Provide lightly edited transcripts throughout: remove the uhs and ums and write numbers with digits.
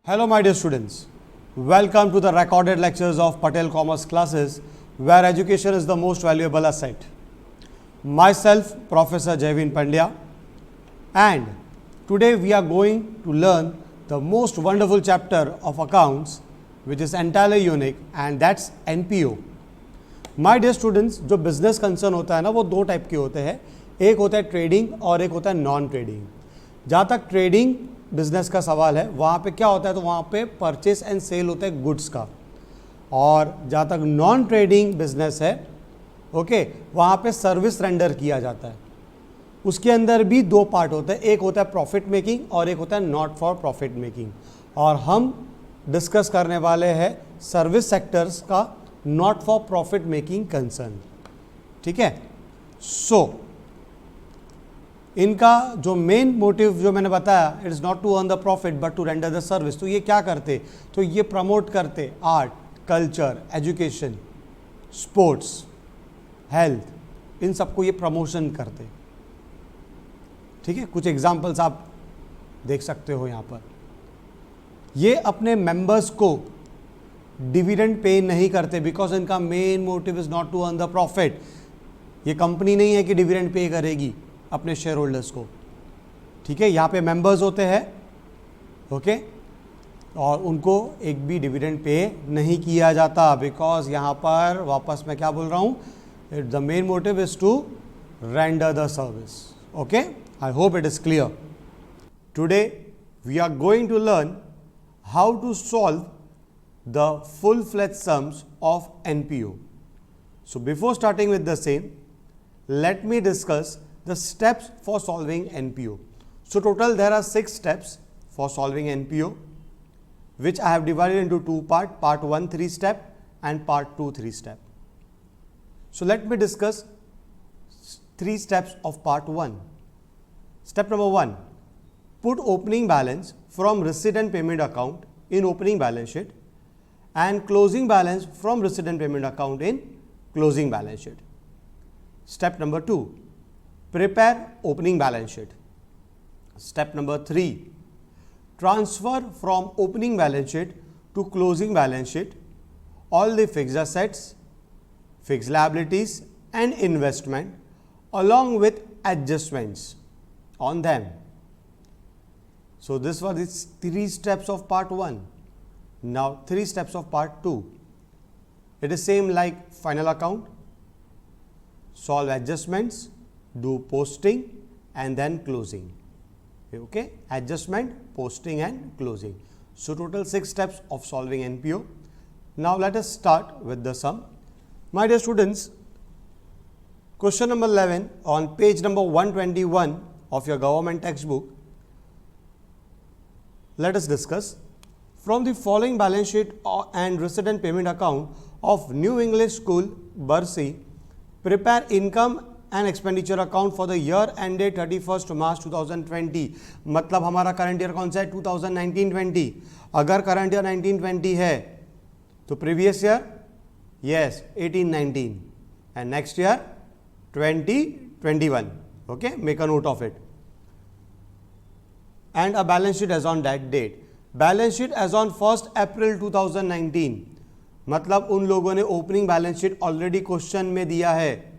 Hello my dear students, welcome to the recorded lectures of Patel Commerce classes where education is the most valuable asset. Myself Professor Jayvin Pandya, and today we are going to learn the most wonderful chapter of accounts which is entirely unique and that's NPO. My dear students, जो business concern होता है ना वो दो type के होते हैं, एक होता है ट्रेडिंग और एक होता है नॉन ट्रेडिंग. जहाँ तक ट्रेडिंग बिजनेस का सवाल है वहाँ पे क्या होता है, तो वहाँ पे परचेस एंड सेल होता है गुड्स का. और जहाँ तक नॉन ट्रेडिंग बिजनेस है ओके वहाँ पे सर्विस रेंडर किया जाता है. उसके अंदर भी दो पार्ट होते हैं, एक होता है प्रॉफिट मेकिंग और एक होता है नॉट फॉर प्रॉफिट मेकिंग. और हम डिस्कस करने वाले हैं सर्विस सेक्टर्स का not for profit making concern. ठीक है. सो इनका जो मेन मोटिव जो मैंने बताया, it is not to earn the profit but to render the service. तो ये क्या करते, तो ये प्रमोट करते art, culture, education, sports, health, इन सबको ये प्रमोशन करते. ठीक है. कुछ एग्जांपल्स आप देख सकते हो यहाँ पर. ये अपने मेंबर्स को डिविडेंड पे नहीं करते बिकॉज इनका main motive is not to earn the profit. ये कंपनी नहीं है कि डिविडेंड पे करेगी अपने शेयर होल्डर्स को. ठीक है. यहाँ पे मेंबर्स होते हैं ओके और उनको एक भी डिविडेंड पे नहीं किया जाता बिकॉज यहाँ पर वापस मैं क्या बोल रहा हूँ, the main motive is to render the service. Okay. I hope it is clear. Today we are going to learn how to solve the full-fledged sums of NPO. So before starting with the same, let me discuss the steps for solving NPO. So total there are 6 steps for solving NPO, which I have divided into two parts, part 1 3 step and part 2 3 step. So let me discuss 3 steps of part 1. Step number 1, put opening balance from receipt and payment account in opening balance sheet and closing balance from receipt and payment account in closing balance sheet. Step number 2, prepare opening balance sheet. Step number 3, transfer from opening balance sheet to closing balance sheet all the fixed assets, fixed liabilities and investment along with adjustments on them. So this was the 3 steps of part 1. Now 3 steps of part 2. It is same like final account, solve adjustments, do posting and then closing. Okay, adjustment, posting and closing. So total 6 steps of solving NPO. Now let us start with the sum. My dear students, question number 11 on page number 121 of your government textbook. Let us discuss. From the following balance sheet and receipt and payment account of New English School, Barsi, prepare income and expenditure account for the year ended 31st March 2020. मतलब हमारा current year कौन सा है, 2019-20. अगर current year 19-20 है तो previous year yes 18-19 and next year 20-21. Okay, make a note of it. And a balance sheet as on that date. Balance sheet as on 1 April 2019 मतलब उन लोगों ने opening balance sheet already question में दिया है.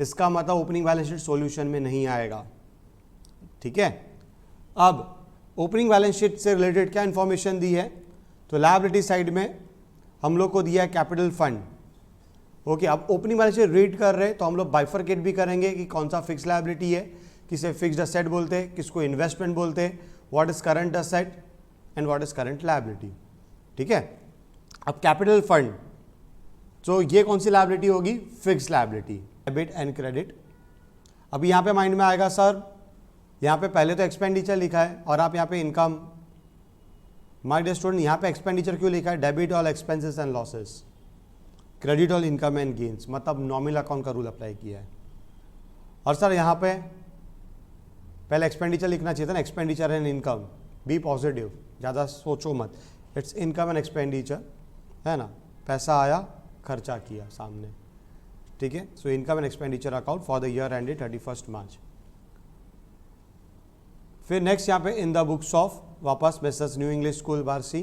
इसका मतलब ओपनिंग बैलेंस शीट सॉल्यूशन में नहीं आएगा. ठीक है. अब ओपनिंग बैलेंस शीट से रिलेटेड क्या इंफॉर्मेशन दी है, तो लायबिलिटी साइड में हम लोग को दिया है कैपिटल फंड. ओके. अब ओपनिंग बैलेंस शीट रीड कर रहे तो हम लोग बाइफरकेट भी करेंगे कि कौन सा फिक्स लायबिलिटी है, किसे फिक्स्ड असेट बोलते हैं, किसको इन्वेस्टमेंट बोलते हैं, what is current asset and what is current liability. ठीक है. अब कैपिटल फंड, तो ये कौन सी लायबिलिटी होगी, fixed liability, debit and credit. अभी यहाँ पे माइंड में आएगा सर यहाँ पे पहले तो एक्सपेंडिचर लिखा है और आप यहाँ पे इनकम. माय डियर स्टूडेंट, यहाँ पे एक्सपेंडिचर क्यों लिखा है, debit all expenses and losses, credit all income and gains, मतलब नॉमिनल अकाउंट का रूल अप्लाई किया है. और सर यहाँ पे पहले एक्सपेंडिचर लिखना चाहिए था ना, expenditure and income, be positive, ज़्यादा सोचो मत. इट्स इनकम एंड एक्सपेंडिचर, है ना, पैसा आया खर्चा किया सामने. ठीक है. So income and expenditure account for the year ended 31st March. फिर नेक्स्ट यहाँ पे इन द बुक्स ऑफ वापस Mrs new English school Barshi,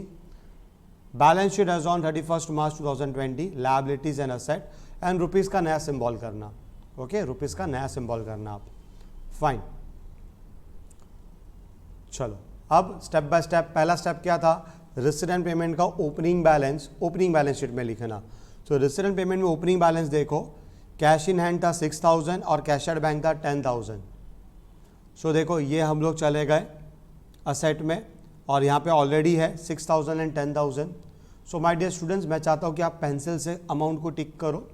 balance sheet as on 31 March 2020, liabilities and asset and rupees का नया सिंबल करना। Okay, rupees का नया symbol करना आप। फाइन, चलो अब स्टेप बाय स्टेप। पहला स्टेप क्या था, रिसीट एंड पेमेंट का ओपनिंग बैलेंस शीट में लिखना। तो रिसीट एंड पेमेंट में ओपनिंग बैलेंस देखो, कैश इन हैंड था 6000 और कैश एट बैंक था 10000। सो देखो ये हम लोग चले गए असेट में और यहाँ पे ऑलरेडी है 6000 and 10000। So my dear students, मैं चाहता हूँ कि आप पेंसिल से अमाउंट को टिक करो।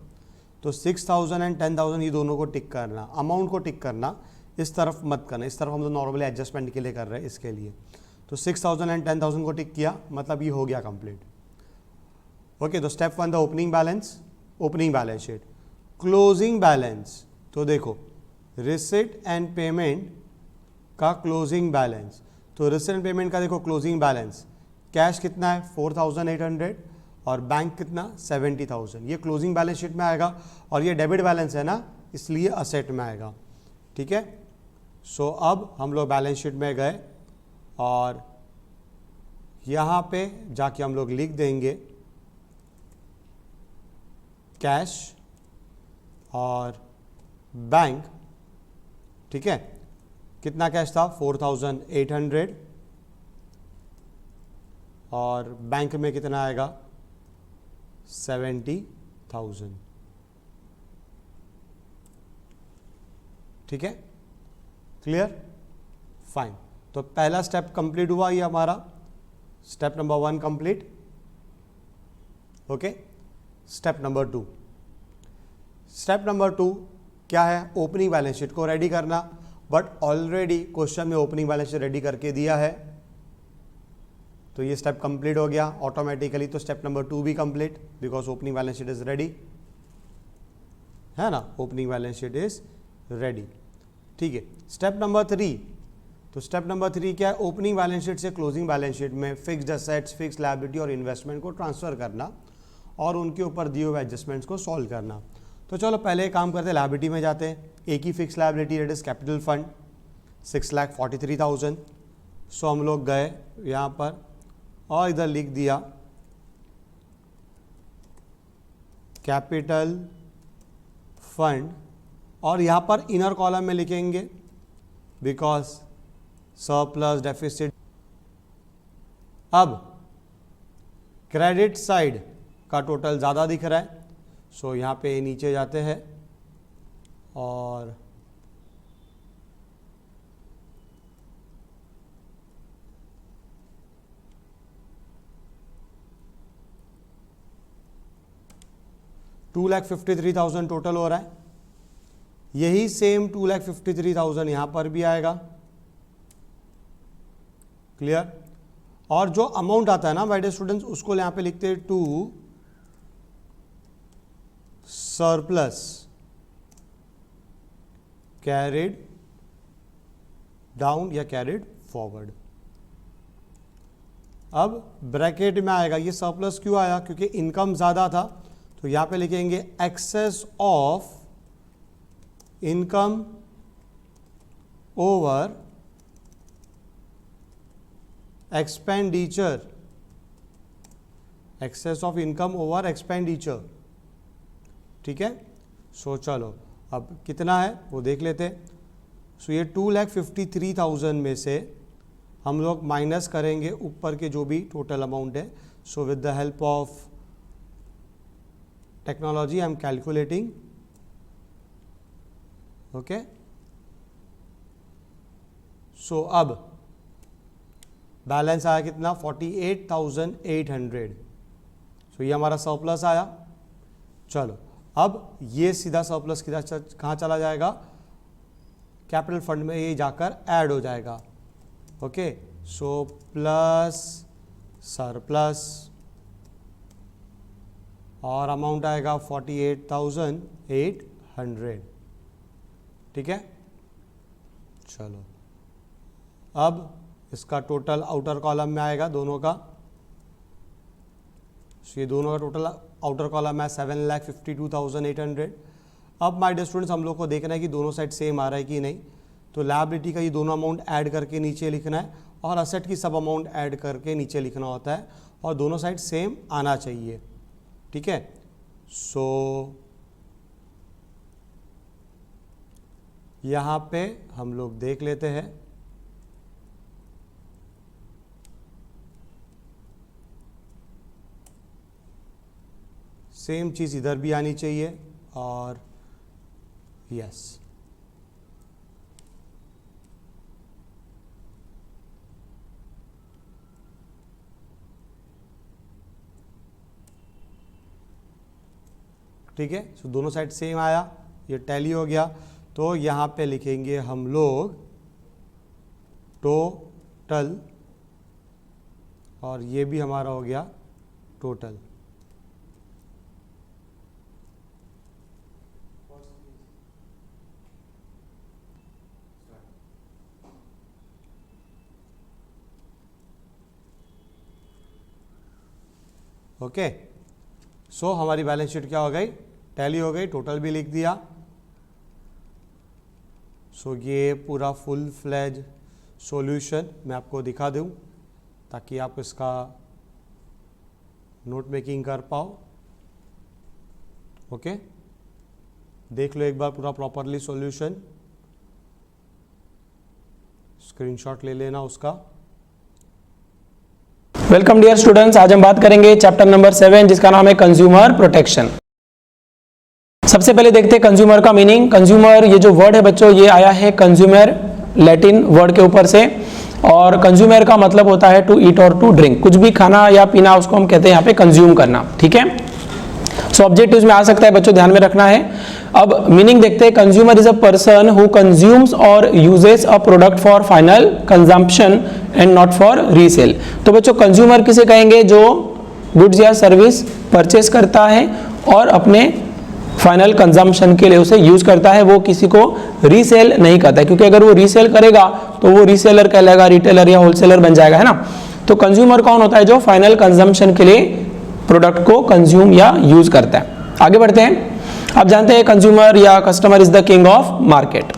तो 6000 एंड 10000 ये दोनों को टिक करना, अमाउंट को टिक करना, इस तरफ मत करना, इस तरफ हम लोग नॉर्मली एडजस्टमेंट के लिए कर रहे हैं इसके लिए। तो 6000 एंड 10000 को टिक किया, मतलब ये हो गया कंप्लीट। ओके, तो स्टेप 1 था opening balance sheet. Closing balance, तो देखो रिसिट एंड पेमेंट का क्लोजिंग बैलेंस। तो रिसिट एंड पेमेंट का देखो क्लोजिंग बैलेंस, कैश कितना है 4800 और बैंक कितना 70000। ये क्लोजिंग बैलेंस शीट में आएगा और ये डेबिट बैलेंस है ना, इसलिए असेट में आएगा। ठीक है, सो अब हम लोग बैलेंस शीट में गए और यहाँ पे जाके हम लोग लिख देंगे कैश और बैंक। ठीक है, कितना कैश था 4800 और बैंक में कितना आएगा 70000। ठीक है, क्लियर, फाइन। तो पहला स्टेप कंप्लीट हुआ, ये हमारा step number 1 complete. Okay, step number 2 क्या है, ओपनिंग बैलेंस शीट को रेडी करना। बट ऑलरेडी क्वेश्चन में ओपनिंग बैलेंस शीट रेडी करके दिया है, तो ये स्टेप कंप्लीट हो गया ऑटोमेटिकली। तो स्टेप नंबर 2 भी complete, because opening balance sheet is ready, है ना, opening balance sheet is ready. ठीक है, स्टेप नंबर 3। तो स्टेप नंबर 3 क्या है, ओपनिंग बैलेंस शीट से क्लोजिंग बैलेंस शीट में फिक्स्ड असेट्स, फिक्स्ड लायबिलिटी और इन्वेस्टमेंट को ट्रांसफर करना और उनके ऊपर दिए हुए एडजस्टमेंट्स को सॉल्व करना। तो चलो पहले एक काम करते हैं, लायबिलिटी में जाते हैं। एक ही fix liability that is capital fund 6,43,000। So हम लोग गए यहाँ पर और इधर लिख दिया कैपिटल फंड और यहाँ पर इनर कॉलम में लिखेंगे बिकॉज सरप्लस डेफिसिट। अब क्रेडिट साइड का टोटल ज़्यादा दिख रहा है, सो यहाँ पे नीचे जाते हैं और $2,53,000 टोटल हो रहा है। यही सेम 2,53,000 यहाँ पर भी आएगा। क्लियर, और जो अमाउंट आता है ना माय डियर स्टूडेंट्स, उसको यहाँ पे लिखते हैं टू सरप्लस कैरिड डाउन या कैरिड फॉरवर्ड। अब ब्रैकेट में आएगा, ये सरप्लस क्यों आया, क्योंकि इनकम ज़्यादा था, तो यहाँ पे लिखेंगे excess of income over expenditure, excess of income over expenditure. ठीक है, सो चलो अब कितना है वो देख लेते हैं। सो ये 2,53,000 में से हम लोग माइनस करेंगे ऊपर के जो भी टोटल अमाउंट है। So with the help of technology I am calculating. Okay, so अब बैलेंस आया कितना 48,800। सो ये हमारा सरप्लस आया। चलो अब ये सीधा सरप्लस कहाँ चला जाएगा, कैपिटल फंड में ये जाकर ऐड हो जाएगा। ओके, सो प्लस सरप्लस और अमाउंट आएगा 48,800। ठीक है, चलो अब इसका टोटल आउटर कॉलम में आएगा दोनों का। ये दोनों का टोटल आउटर कॉलम है 7,52,800। अब माय डियर स्टूडेंट्स हम लोग को देखना है कि दोनों साइड सेम आ रहा है कि नहीं। तो लायबिलिटी का ये दोनों अमाउंट ऐड करके नीचे लिखना है और असेट की सब अमाउंट ऐड करके नीचे लिखना होता है और दोनों साइड सेम आना चाहिए, ठीक है। सो यहाँ पे हम लोग देख लेते हैं, सेम चीज़ इधर भी आनी चाहिए और यस ठीक है। सो दोनों साइड सेम आया, ये टैली हो गया। तो यहाँ पे लिखेंगे हम लोग टोटल और ये भी हमारा हो गया टोटल। ओके, सो हमारी बैलेंस शीट क्या हो गई, टैली हो गई, टोटल भी लिख दिया। सो ये पूरा फुल फ्लेज सॉल्यूशन मैं आपको दिखा दूं ताकि आप इसका नोट मेकिंग कर पाओ। ओके, देख लो एक बार पूरा प्रॉपरली सॉल्यूशन, स्क्रीनशॉट ले लेना उसका। वेलकम डियर स्टूडेंट्स, आज हम बात करेंगे चैप्टर नंबर 7 जिसका नाम है कंज्यूमर प्रोटेक्शन। सबसे पहले देखते हैं कंज्यूमर का मीनिंग। कंज्यूमर ये जो वर्ड है बच्चों, ये आया है कंज्यूमर लैटिन वर्ड के ऊपर से, और कंज्यूमर का मतलब होता है टू ईट और टू ड्रिंक। कुछ भी खाना या पीना उसको हम कहते हैं यहाँ पे कंज्यूम करना, ठीक है। सो ऑब्जेक्टिव्स में आ सकता है बच्चों, ध्यान में रखना है। अब मीनिंग देखते हैं। Consumer is a person who consumes और uses a product for final consumption and not for resale. तो बच्चों कंज्यूमर किसे कहेंगे, जो गुड्स या सर्विस परचेस करता है और अपने फाइनल कंजम्पशन के लिए उसे यूज करता है, वो किसी को रीसेल नहीं करता है, क्योंकि अगर वो रीसेल करेगा तो वो रीसेलर कहलाएगा, रिटेलर या होलसेलर बन जाएगा, है ना। तो कंज्यूमर कौन होता है, जो फाइनल कंजम्पशन के लिए प्रोडक्ट को कंज्यूम या यूज करता है। आगे बढ़ते हैं। अब जानते हैं कंज्यूमर या customer is the king of market.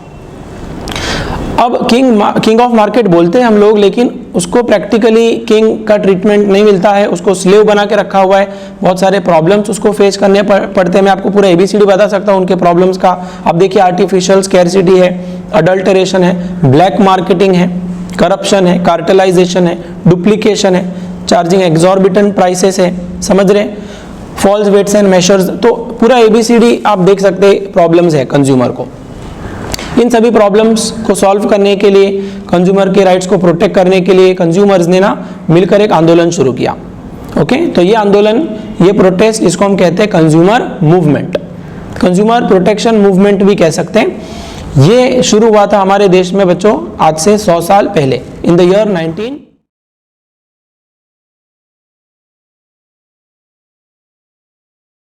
अब किंग ऑफ मार्केट बोलते हैं हम लोग, लेकिन उसको प्रैक्टिकली किंग का ट्रीटमेंट नहीं मिलता है, उसको स्लेव बना के रखा हुआ है। बहुत सारे प्रॉब्लम्स उसको फेस करने पड़ते हैं। मैं आपको पूरा ABCD बता सकता हूँ उनके प्रॉब्लम्स का। अब देखिए, आर्टिफिशियल स्कैरसिटी है, अडल्टरेशन है, ब्लैक मार्केटिंग है, करप्शन है, कार्टेलाइजेशन है, डुप्लीकेशन है, चार्जिंग एग्जॉर्बिटेंट प्राइसेस है, समझ रहे हैं, फॉल्स वेट्स एंड मेजर्स। तो पूरा ABCD आप देख सकते हैं प्रॉब्लम्स है कंज्यूमर को। इन सभी प्रॉब्लम्स को सॉल्व करने के लिए, कंज्यूमर के राइट्स को प्रोटेक्ट करने के लिए कंज्यूमर्स ने ना मिलकर एक आंदोलन शुरू किया। ओके, तो ये आंदोलन, ये प्रोटेस्ट, इसको हम कहते हैं consumer movement, consumer protection movement भी कह सकते हैं। ये शुरू हुआ था हमारे देश में बच्चों आज से 100 साल पहले, इन द ईयर 19